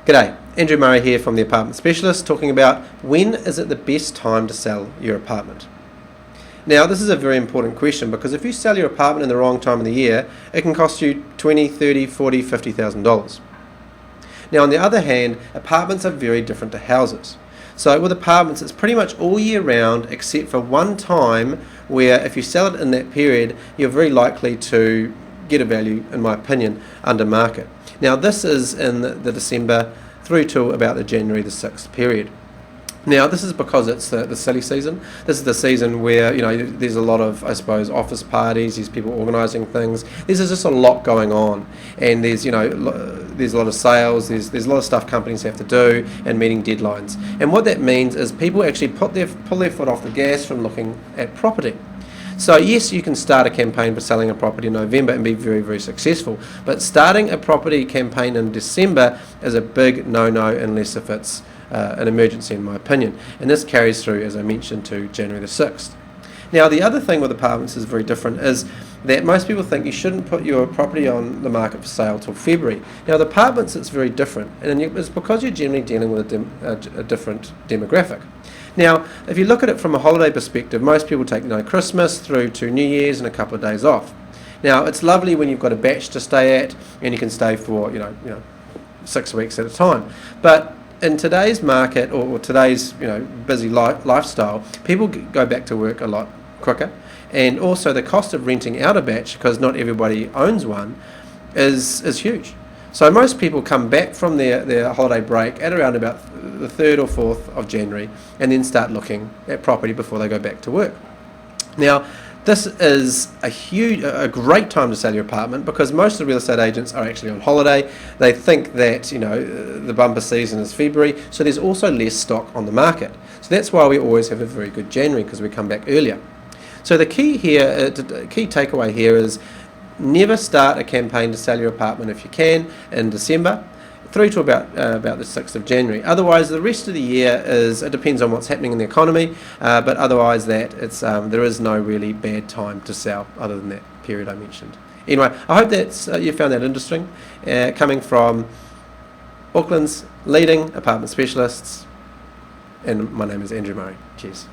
G'day, Andrew Murray here from the Apartment Specialist, talking about when is it the best time to sell your apartment. Now, this is a very important question because if you sell your apartment in the wrong time of the year, it can cost you $20,000, $30,000, $40,000, $50,000. Now, on the other hand, apartments are very different to houses. So with apartments, it's pretty much all year round except for one time where if you sell it in that period, you're very likely to get a value, in my opinion, under market. Now, this is in the December through to about the January the 6th period. Now, this is because it's the silly season. This is the season where, there's a lot of, I suppose, office parties, there's people organising things. There's just a lot going on, and there's a lot of sales, there's a lot of stuff companies have to do, and meeting deadlines. And what that means is people actually pull their foot off the gas from looking at property. So yes, you can start a campaign for selling a property in November and be very, very successful. But starting a property campaign in December is a big no-no unless if it's an emergency, in my opinion. And this carries through, as I mentioned, to January the 6th. Now, the other thing with apartments is very different is that most people think you shouldn't put your property on the market for sale till February. Now, the apartments, it's very different, and it's because you're generally dealing with a different demographic. Now, if you look at it from a holiday perspective, most people take Christmas through to New Year's and a couple of days off. Now, it's lovely when you've got a batch to stay at and you can stay for 6 weeks at a time. But in today's market or today's busy lifestyle, people go back to work a lot quicker, and also the cost of renting out a batch, because not everybody owns one, is huge. So most people come back from their holiday break at around about the 3rd or 4th of January and then start looking at property before they go back to work. Now, this is a great time to sell your apartment because most of the real estate agents are actually on holiday. They think that the bumper season is February, so there's also less stock on the market. So that's why we always have a very good January, because we come back earlier. So the key takeaway here is never start a campaign to sell your apartment if you can in December through to about the 6th of January. Otherwise, the rest of the year it depends on what's happening in the economy, but otherwise there is no really bad time to sell other than that period I mentioned. Anyway, I hope that you found that interesting, coming from Auckland's leading apartment specialists, and my name is Andrew Murray. Cheers.